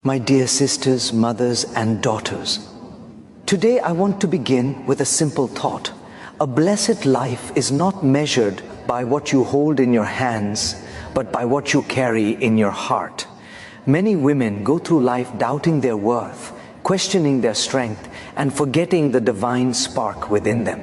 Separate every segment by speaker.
Speaker 1: My dear sisters, mothers, and daughters, today I want to begin with a simple thought. A blessed life is not measured by what you hold in your hands, but by what you carry in your heart. Many women go through life doubting their worth, questioning their strength, and forgetting the divine spark within them.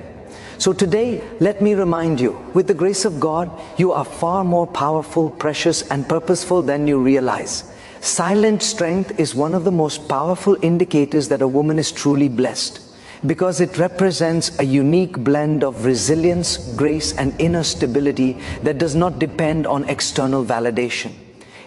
Speaker 1: So today, let me remind you, with the grace of God, you are far more powerful, precious, and purposeful than you realize. Silent strength is one of the most powerful indicators that a woman is truly blessed, because it represents a unique blend of resilience, grace, and inner stability that does not depend on external validation.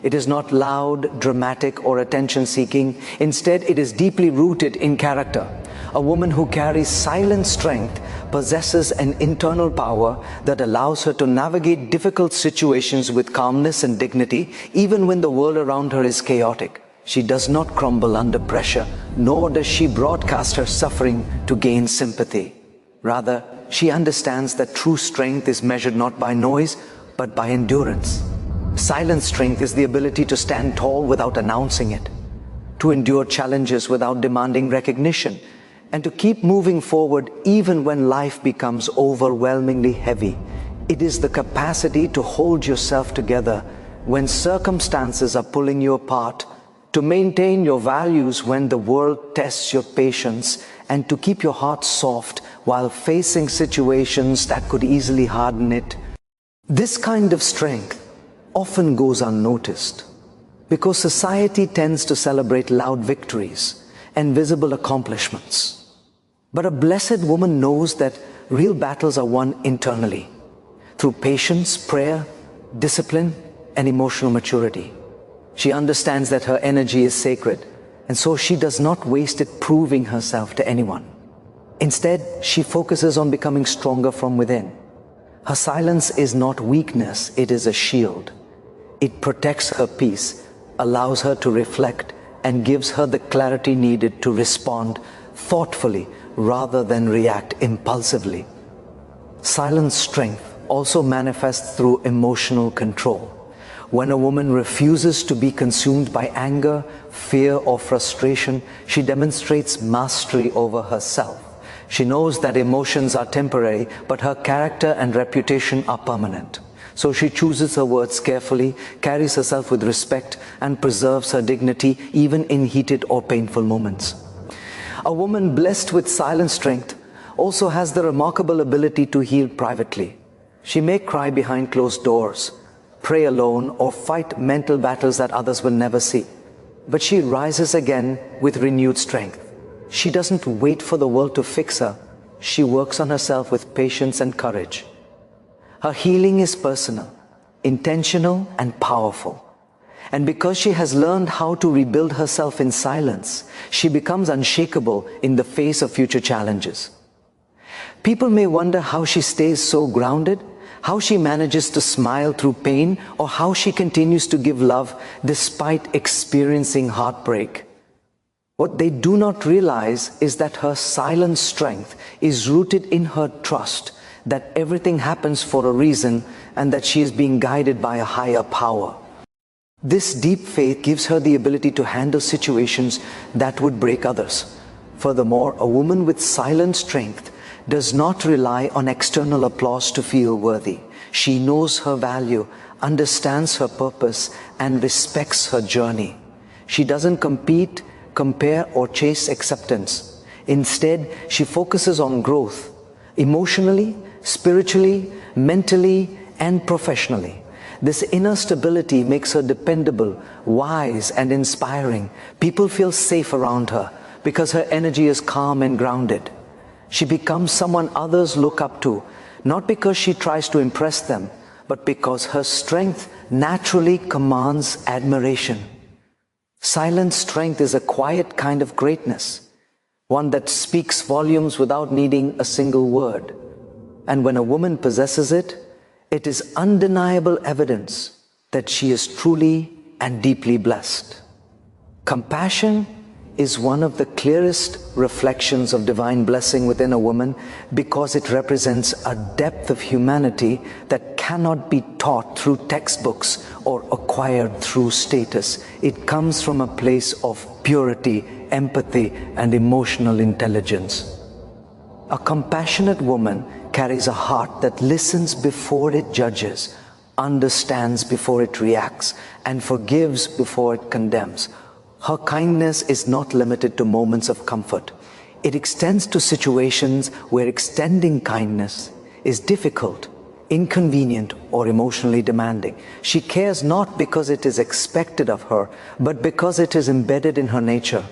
Speaker 1: It is not loud, dramatic, or attention-seeking. Instead, it is deeply rooted in character. A woman who carries silent strength possesses an internal power that allows her to navigate difficult situations with calmness and dignity, even when the world around her is chaotic. She does not crumble under pressure, nor does she broadcast her suffering to gain sympathy. Rather, she understands that true strength is measured not by noise, but by endurance. Silent strength is the ability to stand tall without announcing it, to endure challenges without demanding recognition, and to keep moving forward even when life becomes overwhelmingly heavy. It is the capacity to hold yourself together when circumstances are pulling you apart, to maintain your values when the world tests your patience, and to keep your heart soft while facing situations that could easily harden it. This kind of strength often goes unnoticed, because society tends to celebrate loud victories and visible accomplishments. But a blessed woman knows that real battles are won internally, through patience, prayer, discipline, and emotional maturity. She understands that her energy is sacred, and so she does not waste it proving herself to anyone. Instead, she focuses on becoming stronger from within. Her silence is not weakness, it is a shield. It protects her peace, allows her to reflect, and gives her the clarity needed to respond thoughtfully rather than react impulsively. Silent strength also manifests through emotional control. When a woman refuses to be consumed by anger, fear, or frustration, she demonstrates mastery over herself. She knows that emotions are temporary, but her character and reputation are permanent. So she chooses her words carefully, carries herself with respect, and preserves her dignity even in heated or painful moments. A woman blessed with silent strength also has the remarkable ability to heal privately. She may cry behind closed doors, pray alone, or fight mental battles that others will never see. But she rises again with renewed strength. She doesn't wait for the world to fix her. She works on herself with patience and courage. Her healing is personal, intentional, and powerful. And because she has learned how to rebuild herself in silence, she becomes unshakable in the face of future challenges. People may wonder how she stays so grounded, how she manages to smile through pain, or how she continues to give love despite experiencing heartbreak. What they do not realize is that her silent strength is rooted in her trust that everything happens for a reason and that she is being guided by a higher power. This deep faith gives her the ability to handle situations that would break others. Furthermore, a woman with silent strength does not rely on external applause to feel worthy. She knows her value, understands her purpose, and respects her journey. She doesn't compete, compare, or chase acceptance. Instead, she focuses on growth, emotionally, spiritually, mentally, and professionally. This inner stability makes her dependable, wise, and inspiring. People feel safe around her because her energy is calm and grounded. She becomes someone others look up to, not because she tries to impress them, but because her strength naturally commands admiration. Silent strength is a quiet kind of greatness, one that speaks volumes without needing a single word. And when a woman possesses it, it is undeniable evidence that she is truly and deeply blessed. Compassion is one of the clearest reflections of divine blessing within a woman, because it represents a depth of humanity that cannot be taught through textbooks or acquired through status. It comes from a place of purity, empathy, and emotional intelligence. A compassionate woman carries a heart that listens before it judges, understands before it reacts, and forgives before it condemns. Her kindness is not limited to moments of comfort. It extends to situations where extending kindness is difficult, inconvenient, or emotionally demanding. She cares not because it is expected of her, but because it is embedded in her nature.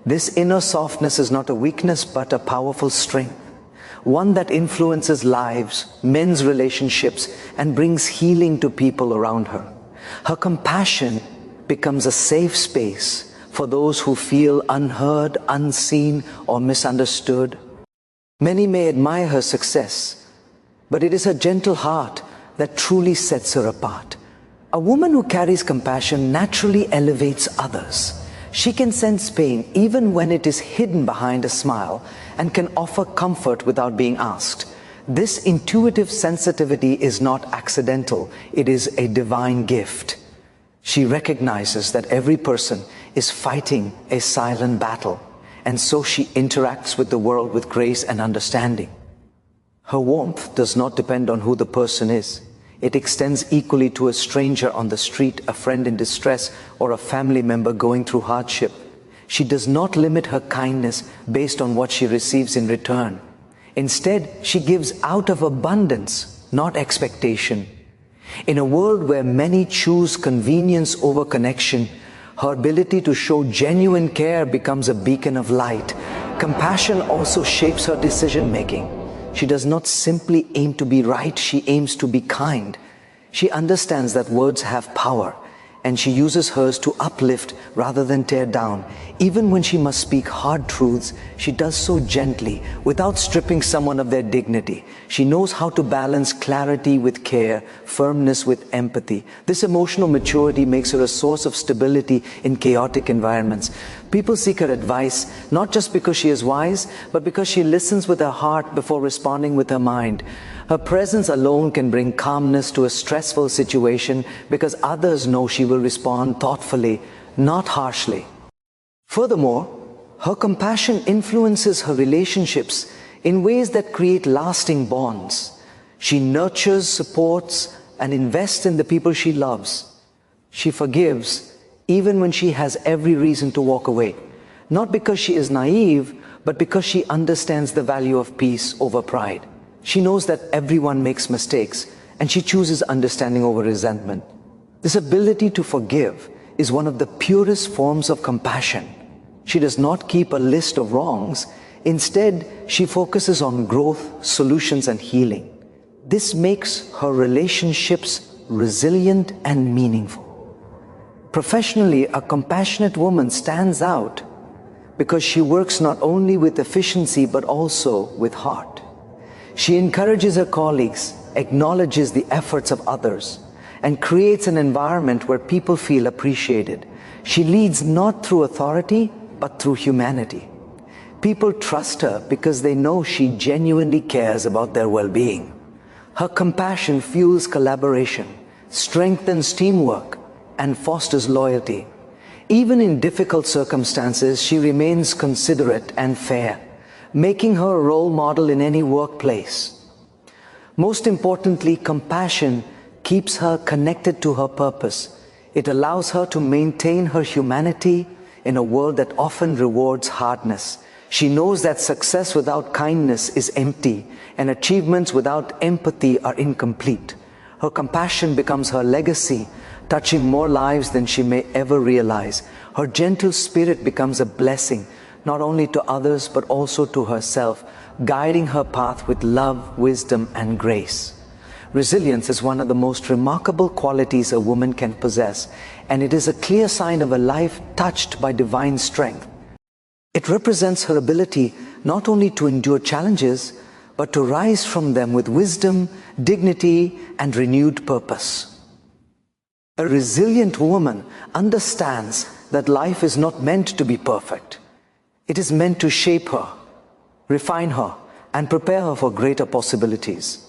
Speaker 1: This inner softness is not a weakness, but a powerful strength, one that influences lives, mends relationships, and brings healing to people around her. Her compassion becomes a safe space for those who feel unheard, unseen, or misunderstood. Many may admire her success, but it is her gentle heart that truly sets her apart. A woman who carries compassion naturally elevates others. She can sense pain even when it is hidden behind a smile, and can offer comfort without being asked. This intuitive sensitivity is not accidental, it is a divine gift. She recognizes that every person is fighting a silent battle, and so she interacts with the world with grace and understanding. Her warmth does not depend on who the person is. It extends equally to a stranger on the street, a friend in distress, or a family member going through hardship. She does not limit her kindness based on what she receives in return. Instead, she gives out of abundance, not expectation. In a world where many choose convenience over connection, her ability to show genuine care becomes a beacon of light. Compassion also shapes her decision-making. She does not simply aim to be right, she aims to be kind. She understands that words have power, and she uses hers to uplift rather than tear down. Even when she must speak hard truths, she does so gently, without stripping someone of their dignity. She knows how to balance clarity with care, firmness with empathy. This emotional maturity makes her a source of stability in chaotic environments. People seek her advice, not just because she is wise, but because she listens with her heart before responding with her mind. Her presence alone can bring calmness to a stressful situation because others know she will respond thoughtfully, not harshly. Furthermore, her compassion influences her relationships in ways that create lasting bonds. She nurtures, supports, and invests in the people she loves. She forgives even when she has every reason to walk away, not because she is naive, but because she understands the value of peace over pride. She knows that everyone makes mistakes, and she chooses understanding over resentment. This ability to forgive is one of the purest forms of compassion. She does not keep a list of wrongs. Instead, she focuses on growth, solutions, and healing. This makes her relationships resilient and meaningful. Professionally, a compassionate woman stands out because she works not only with efficiency but also with heart. She encourages her colleagues, acknowledges the efforts of others, and creates an environment where people feel appreciated. She leads not through authority, but through humanity. People trust her because they know she genuinely cares about their well-being. Her compassion fuels collaboration, strengthens teamwork, and fosters loyalty. Even in difficult circumstances, she remains considerate and fair, making her a role model in any workplace. Most importantly, compassion keeps her connected to her purpose. It allows her to maintain her humanity in a world that often rewards hardness. She knows that success without kindness is empty, and achievements without empathy are incomplete. Her compassion becomes her legacy, touching more lives than she may ever realize. Her gentle spirit becomes a blessing, not only to others but also to herself, guiding her path with love, wisdom, and grace. Resilience is one of the most remarkable qualities a woman can possess, and it is a clear sign of a life touched by divine strength. It represents her ability not only to endure challenges, but to rise from them with wisdom, dignity, and renewed purpose. A resilient woman understands that life is not meant to be perfect. It is meant to shape her, refine her, and prepare her for greater possibilities.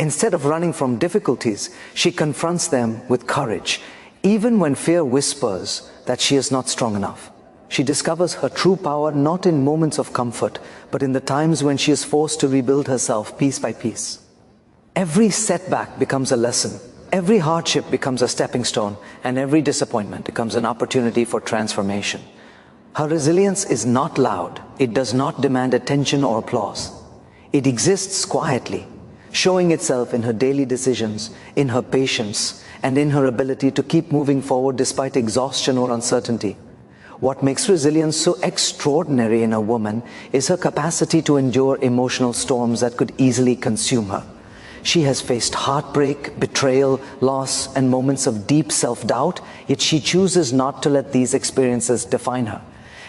Speaker 1: Instead of running from difficulties, she confronts them with courage, even when fear whispers that she is not strong enough. She discovers her true power not in moments of comfort, but in the times when she is forced to rebuild herself piece by piece. Every setback becomes a lesson, every hardship becomes a stepping stone, and every disappointment becomes an opportunity for transformation. Her resilience is not loud. It does not demand attention or applause. It exists quietly, showing itself in her daily decisions, in her patience, and in her ability to keep moving forward despite exhaustion or uncertainty. What makes resilience so extraordinary in a woman is her capacity to endure emotional storms that could easily consume her. She has faced heartbreak, betrayal, loss, and moments of deep self-doubt, yet she chooses not to let these experiences define her.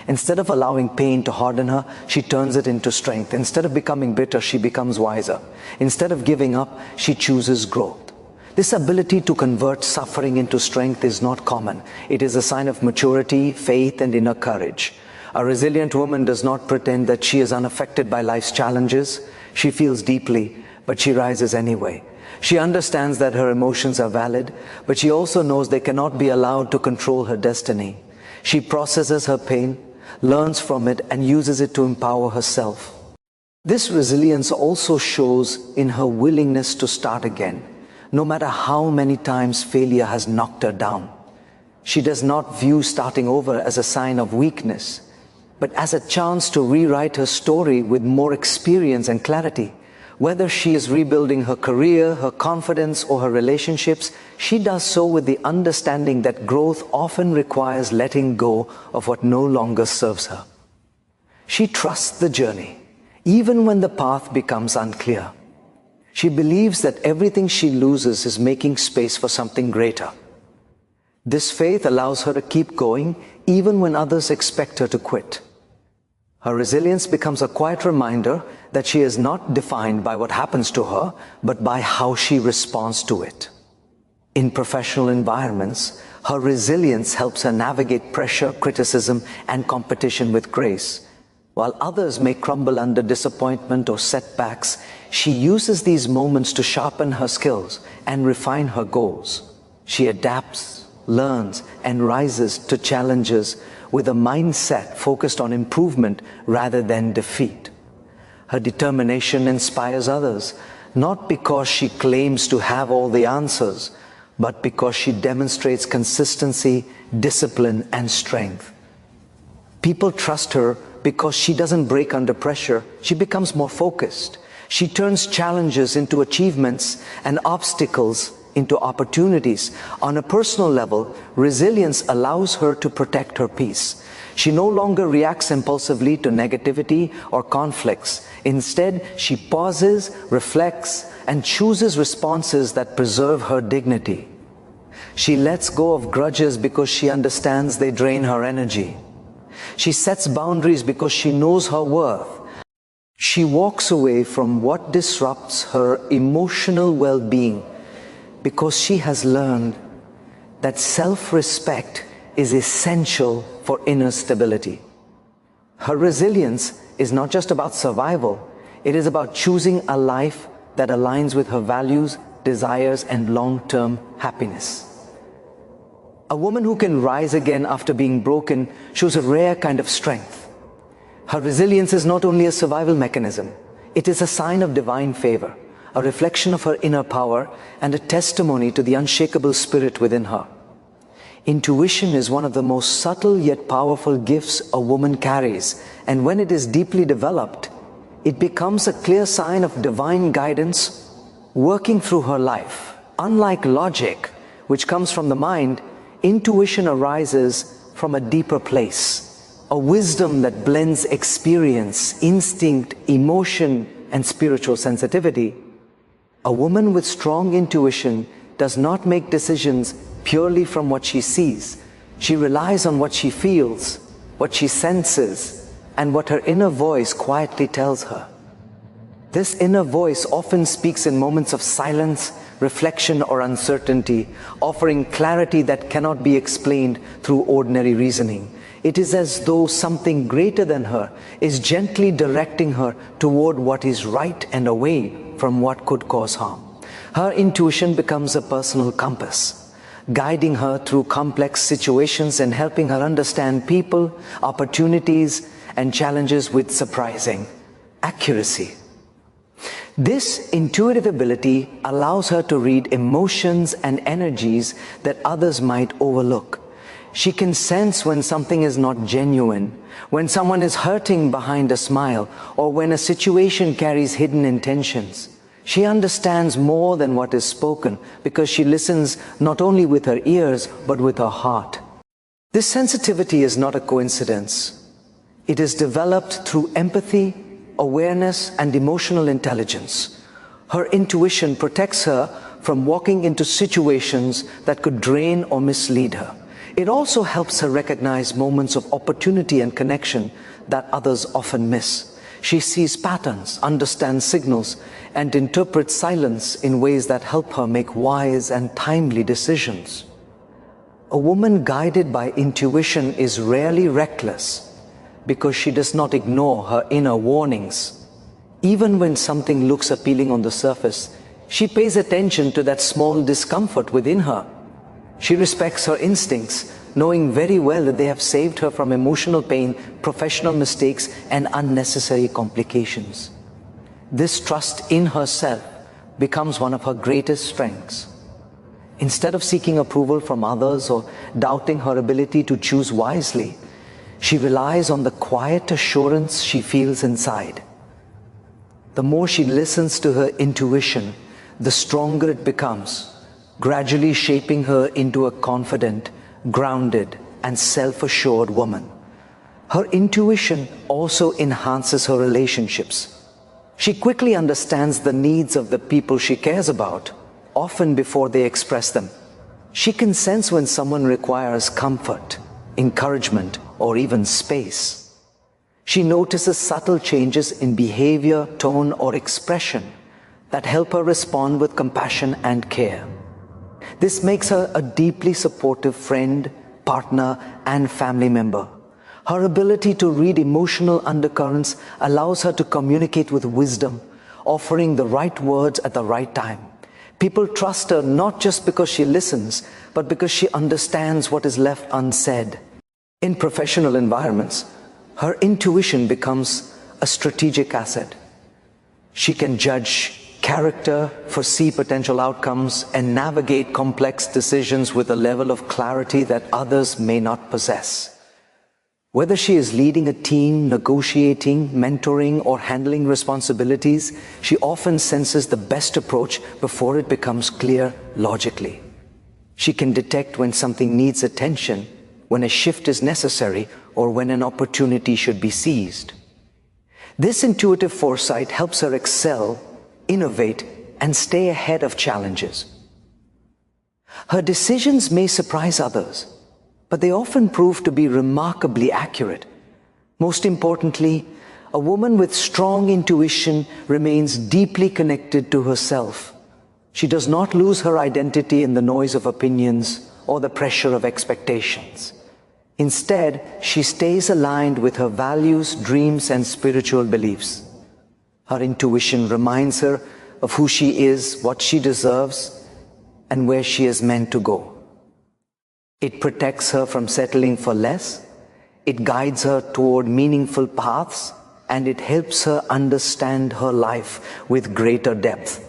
Speaker 1: Instead of allowing pain to harden her, she turns it into strength. Instead of becoming bitter, she becomes wiser. Instead of giving up, she chooses growth. This ability to convert suffering into strength is not common. It is a sign of maturity, faith, and inner courage. A resilient woman does not pretend that she is unaffected by life's challenges. She feels deeply, but she rises anyway. She understands that her emotions are valid, but she also knows they cannot be allowed to control her destiny. She processes her pain, learns from it, and uses it to empower herself. This resilience also shows in her willingness to start again, no matter how many times failure has knocked her down. She does not view starting over as a sign of weakness, but as a chance to rewrite her story with more experience and clarity. Whether she is rebuilding her career, her confidence, or her relationships, she does so with the understanding that growth often requires letting go of what no longer serves her. She trusts the journey, even when the path becomes unclear. She believes that everything she loses is making space for something greater. This faith allows her to keep going, even when others expect her to quit. Her resilience becomes a quiet reminder that she is not defined by what happens to her, but by how she responds to it. In professional environments, her resilience helps her navigate pressure, criticism, and competition with grace. While others may crumble under disappointment or setbacks, she uses these moments to sharpen her skills and refine her goals. She adapts, learns, and rises to challenges with a mindset focused on improvement rather than defeat. Her determination inspires others, not because she claims to have all the answers, but because she demonstrates consistency, discipline, and strength. People trust her because she doesn't break under pressure. She becomes more focused. She turns challenges into achievements and obstacles into opportunities. On a personal level, resilience allows her to protect her peace. She no longer reacts impulsively to negativity or conflicts. Instead, she pauses, reflects, and chooses responses that preserve her dignity. She lets go of grudges because she understands they drain her energy. She sets boundaries because she knows her worth. She walks away from what disrupts her emotional well-being because she has learned that self-respect is essential for inner stability. Her resilience is not just about survival, it is about choosing a life that aligns with her values, desires, and long-term happiness. A woman who can rise again after being broken shows a rare kind of strength. Her resilience is not only a survival mechanism, it is a sign of divine favor, a reflection of her inner power, and a testimony to the unshakable spirit within her. Intuition is one of the most subtle yet powerful gifts a woman carries, and when it is deeply developed, it becomes a clear sign of divine guidance working through her life. Unlike logic, which comes from the mind, intuition arises from a deeper place, a wisdom that blends experience, instinct, emotion, and spiritual sensitivity. A woman with strong intuition does not make decisions purely from what she sees. She relies on what she feels, what she senses, and what her inner voice quietly tells her. This inner voice often speaks in moments of silence, reflection, or uncertainty, offering clarity that cannot be explained through ordinary reasoning. It is as though something greater than her is gently directing her toward what is right and away from what could cause harm. Her intuition becomes a personal compass, guiding her through complex situations and helping her understand people, opportunities, and challenges with surprising accuracy. This intuitive ability allows her to read emotions and energies that others might overlook. She can sense when something is not genuine, when someone is hurting behind a smile, or when a situation carries hidden intentions. She understands more than what is spoken because she listens not only with her ears but with her heart. This sensitivity is not a coincidence. It is developed through empathy, awareness, and emotional intelligence. Her intuition protects her from walking into situations that could drain or mislead her. It also helps her recognize moments of opportunity and connection that others often miss. She sees patterns, understands signals, and interprets silence in ways that help her make wise and timely decisions. A woman guided by intuition is rarely reckless because she does not ignore her inner warnings. Even when something looks appealing on the surface, she pays attention to that small discomfort within her. She respects her instincts, knowing very well that they have saved her from emotional pain, professional mistakes, and unnecessary complications. This trust in herself becomes one of her greatest strengths. Instead of seeking approval from others or doubting her ability to choose wisely, she relies on the quiet assurance she feels inside. The more she listens to her intuition, the stronger it becomes, gradually shaping her into a confident, grounded, and self-assured woman. Her intuition also enhances her relationships. She quickly understands the needs of the people she cares about, often before they express them. She can sense when someone requires comfort, encouragement, or even space. She notices subtle changes in behavior, tone, or expression that help her respond with compassion and care. This makes her a deeply supportive friend, partner, and family member. Her ability to read emotional undercurrents allows her to communicate with wisdom, offering the right words at the right time. People trust her not just because she listens, but because she understands what is left unsaid. In professional environments, her intuition becomes a strategic asset. She can judge character, foresee potential outcomes, and navigate complex decisions with a level of clarity that others may not possess. Whether she is leading a team, negotiating, mentoring, or handling responsibilities, she often senses the best approach before it becomes clear logically. She can detect when something needs attention, when a shift is necessary, or when an opportunity should be seized. This intuitive foresight helps her excel, innovate, and stay ahead of challenges. Her decisions may surprise others, but they often prove to be remarkably accurate. Most importantly, a woman with strong intuition remains deeply connected to herself. She does not lose her identity in the noise of opinions or the pressure of expectations. Instead, she stays aligned with her values, dreams, and spiritual beliefs. Her intuition reminds her of who she is, what she deserves, and where she is meant to go. It protects her from settling for less, it guides her toward meaningful paths, and it helps her understand her life with greater depth.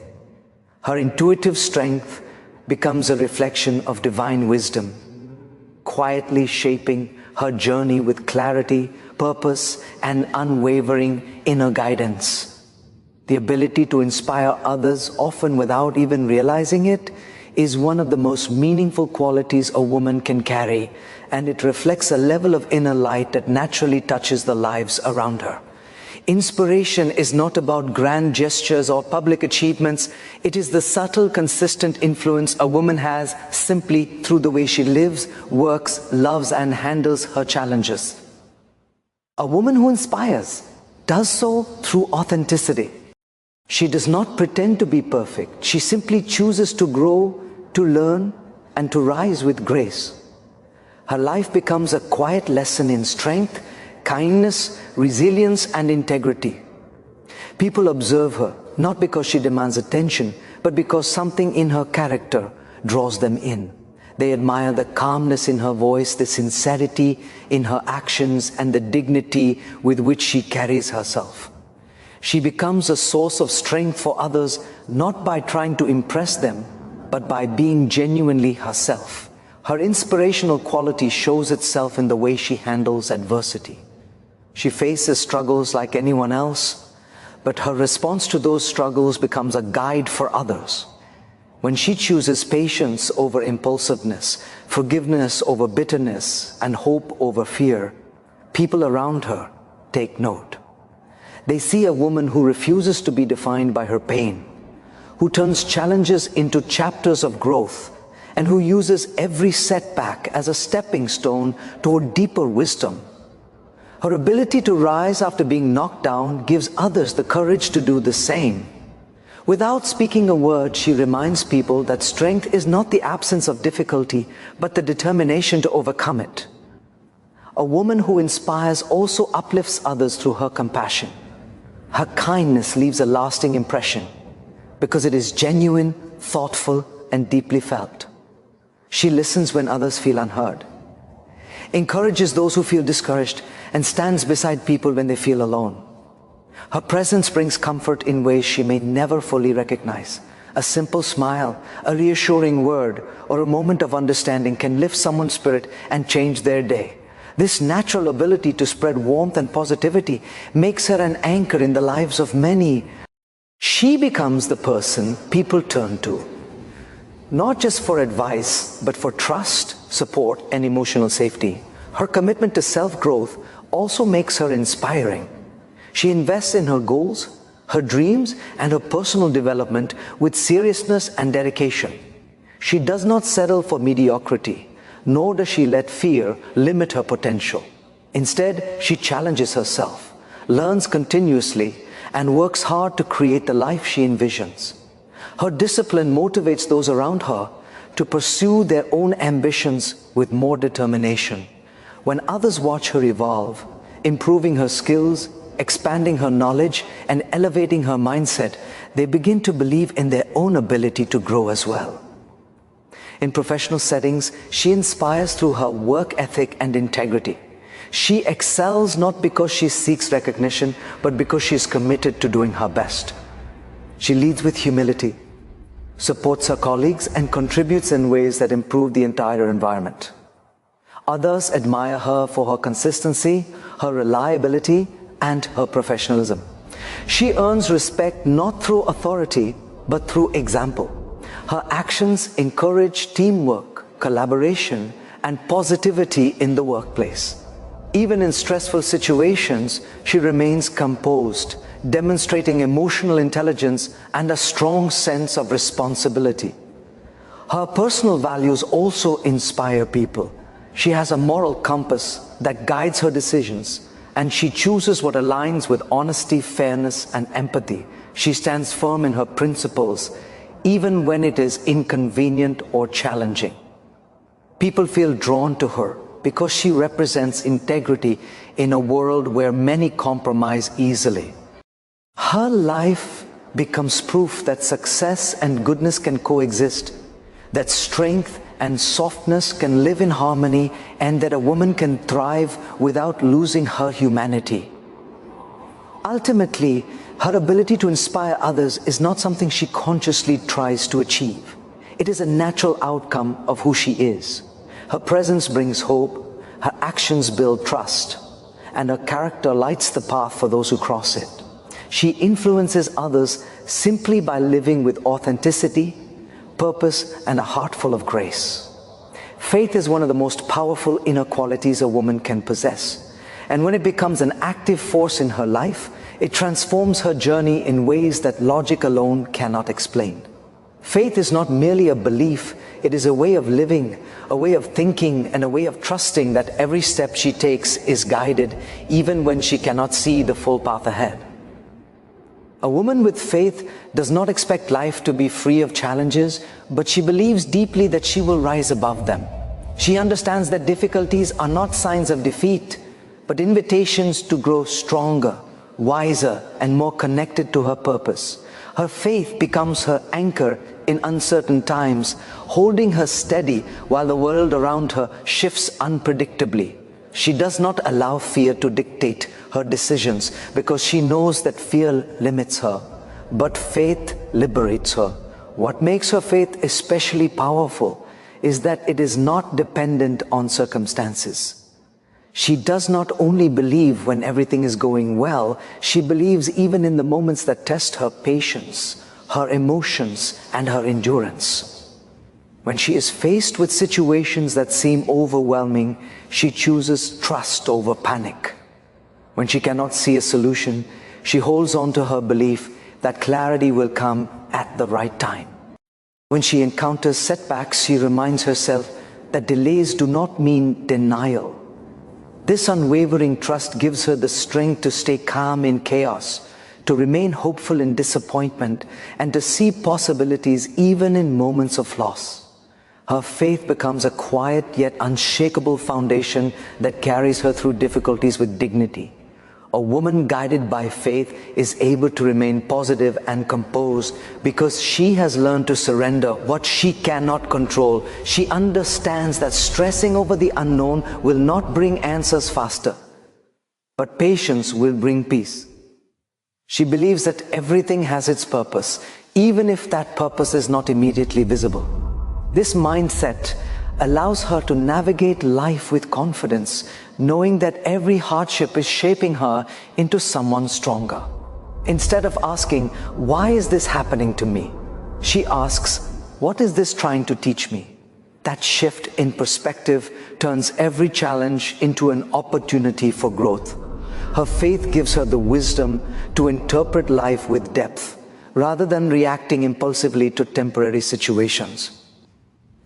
Speaker 1: Her intuitive strength becomes a reflection of divine wisdom, quietly shaping her journey with clarity, purpose, and unwavering inner guidance. The ability to inspire others, often without even realizing it, is one of the most meaningful qualities a woman can carry, and it reflects a level of inner light that naturally touches the lives around her. Inspiration is not about grand gestures or public achievements. It is the subtle, consistent influence a woman has simply through the way she lives, works, loves, and handles her challenges. A woman who inspires does so through authenticity. She does not pretend to be perfect. She simply chooses to grow, to learn, and to rise with grace. Her life becomes a quiet lesson in strength, kindness, resilience, and integrity. People observe her, not because she demands attention, but because something in her character draws them in. They admire the calmness in her voice, the sincerity in her actions, and the dignity with which she carries herself. She becomes a source of strength for others, not by trying to impress them, but by being genuinely herself. Her inspirational quality shows itself in the way she handles adversity. She faces struggles like anyone else, but her response to those struggles becomes a guide for others. When she chooses patience over impulsiveness, forgiveness over bitterness, and hope over fear, people around her take note. They see a woman who refuses to be defined by her pain, who turns challenges into chapters of growth, and who uses every setback as a stepping stone toward deeper wisdom. Her ability to rise after being knocked down gives others the courage to do the same. Without speaking a word, she reminds people that strength is not the absence of difficulty, but the determination to overcome it. A woman who inspires also uplifts others through her compassion. Her kindness leaves a lasting impression because it is genuine, thoughtful, and deeply felt. She listens when others feel unheard, encourages those who feel discouraged, and stands beside people when they feel alone. Her presence brings comfort in ways she may never fully recognize. A simple smile, a reassuring word, or a moment of understanding can lift someone's spirit and change their day. This natural ability to spread warmth and positivity makes her an anchor in the lives of many. She becomes the person people turn to, not just for advice, but for trust, support, and emotional safety. Her commitment to self-growth also makes her inspiring. She invests in her goals, her dreams, and her personal development with seriousness and dedication. She does not settle for mediocrity, nor does she let fear limit her potential. Instead, she challenges herself, learns continuously, and works hard to create the life she envisions. Her discipline motivates those around her to pursue their own ambitions with more determination. When others watch her evolve, improving her skills, expanding her knowledge, and elevating her mindset, they begin to believe in their own ability to grow as well. In professional settings, she inspires through her work ethic and integrity. She excels not because she seeks recognition, but because she is committed to doing her best. She leads with humility, supports her colleagues, and contributes in ways that improve the entire environment. Others admire her for her consistency, her reliability, and her professionalism. She earns respect not through authority, but through example. Her actions encourage teamwork, collaboration, and positivity in the workplace. Even in stressful situations, she remains composed, demonstrating emotional intelligence and a strong sense of responsibility. Her personal values also inspire people. She has a moral compass that guides her decisions, and she chooses what aligns with honesty, fairness, and empathy. She stands firm in her principles, even when it is inconvenient or challenging. People feel drawn to her because she represents integrity in a world where many compromise easily. Her life becomes proof that success and goodness can coexist, that strength and softness can live in harmony, and that a woman can thrive without losing her humanity. Ultimately, her ability to inspire others is not something she consciously tries to achieve. It is a natural outcome of who she is. Her presence brings hope, her actions build trust, and her character lights the path for those who cross it. She influences others simply by living with authenticity, purpose, and a heart full of grace. Faith is one of the most powerful inner qualities a woman can possess. And when it becomes an active force in her life, it transforms her journey in ways that logic alone cannot explain. Faith is not merely a belief, it is a way of living, a way of thinking, and a way of trusting that every step she takes is guided, even when she cannot see the full path ahead. A woman with faith does not expect life to be free of challenges, but she believes deeply that she will rise above them. She understands that difficulties are not signs of defeat, but invitations to grow stronger, wiser, and more connected to her purpose. Her faith becomes her anchor in uncertain times, holding her steady while the world around her shifts unpredictably. She does not allow fear to dictate her decisions because she knows that fear limits her, but faith liberates her. What makes her faith especially powerful is that it is not dependent on circumstances. She does not only believe when everything is going well, she believes even in the moments that test her patience, her emotions, and her endurance. When she is faced with situations that seem overwhelming, she chooses trust over panic. When she cannot see a solution, she holds on to her belief that clarity will come at the right time. When she encounters setbacks, she reminds herself that delays do not mean denial. This unwavering trust gives her the strength to stay calm in chaos, to remain hopeful in disappointment, and to see possibilities even in moments of loss. Her faith becomes a quiet yet unshakable foundation that carries her through difficulties with dignity. A woman guided by faith is able to remain positive and composed because she has learned to surrender what she cannot control. She understands that stressing over the unknown will not bring answers faster, but patience will bring peace. She believes that everything has its purpose, even if that purpose is not immediately visible. This mindset allows her to navigate life with confidence, knowing that every hardship is shaping her into someone stronger. Instead of asking, "Why is this happening to me?" she asks, "What is this trying to teach me?" That shift in perspective turns every challenge into an opportunity for growth. Her faith gives her the wisdom to interpret life with depth, rather than reacting impulsively to temporary situations.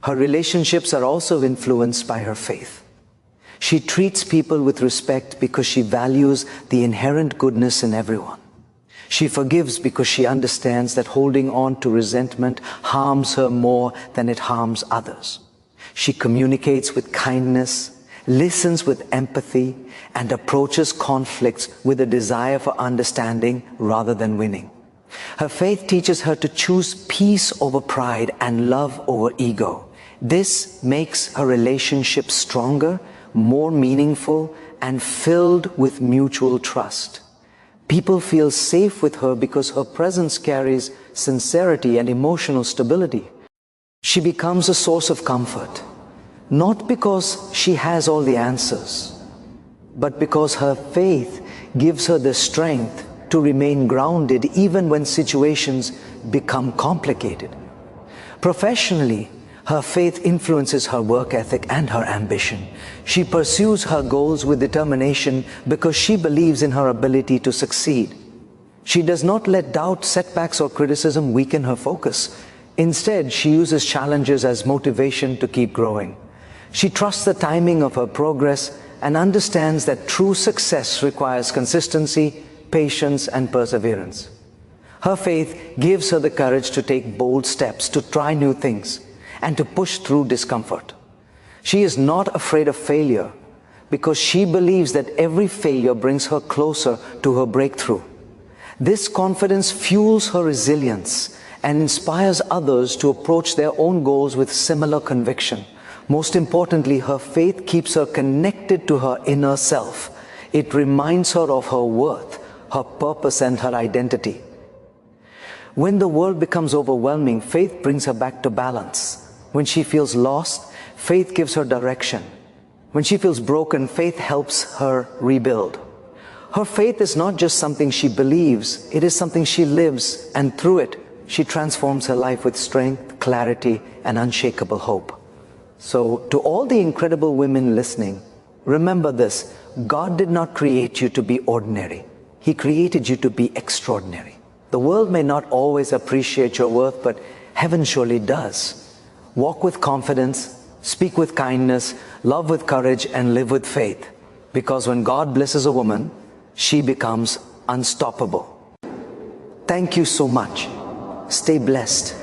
Speaker 1: Her relationships are also influenced by her faith. She treats people with respect because she values the inherent goodness in everyone. She forgives because she understands that holding on to resentment harms her more than it harms others. She communicates with kindness, listens with empathy, and approaches conflicts with a desire for understanding rather than winning. Her faith teaches her to choose peace over pride and love over ego. This makes her relationship stronger, more meaningful, and filled with mutual trust. People feel safe with her because her presence carries sincerity and emotional stability. She becomes a source of comfort, not because she has all the answers, but because her faith gives her the strength to remain grounded even when situations become complicated. Professionally, her faith influences her work ethic and her ambition. She pursues her goals with determination because she believes in her ability to succeed. She does not let doubt, setbacks, or criticism weaken her focus. Instead, she uses challenges as motivation to keep growing. She trusts the timing of her progress and understands that true success requires consistency, patience, and perseverance. Her faith gives her the courage to take bold steps, to try new things, and to push through discomfort. She is not afraid of failure because she believes that every failure brings her closer to her breakthrough. This confidence fuels her resilience and inspires others to approach their own goals with similar conviction. Most importantly, her faith keeps her connected to her inner self. It reminds her of her worth, her purpose, and her identity. When the world becomes overwhelming, faith brings her back to balance. When she feels lost, faith gives her direction. When she feels broken, faith helps her rebuild. Her faith is not just something she believes, it is something she lives, and through it, she transforms her life with strength, clarity, and unshakable hope. So, to all the incredible women listening, remember this: God did not create you to be ordinary. He created you to be extraordinary. The world may not always appreciate your worth, but heaven surely does. Walk with confidence, speak with kindness, love with courage, and live with faith. Because when God blesses a woman, she becomes unstoppable. Thank you so much. Stay blessed.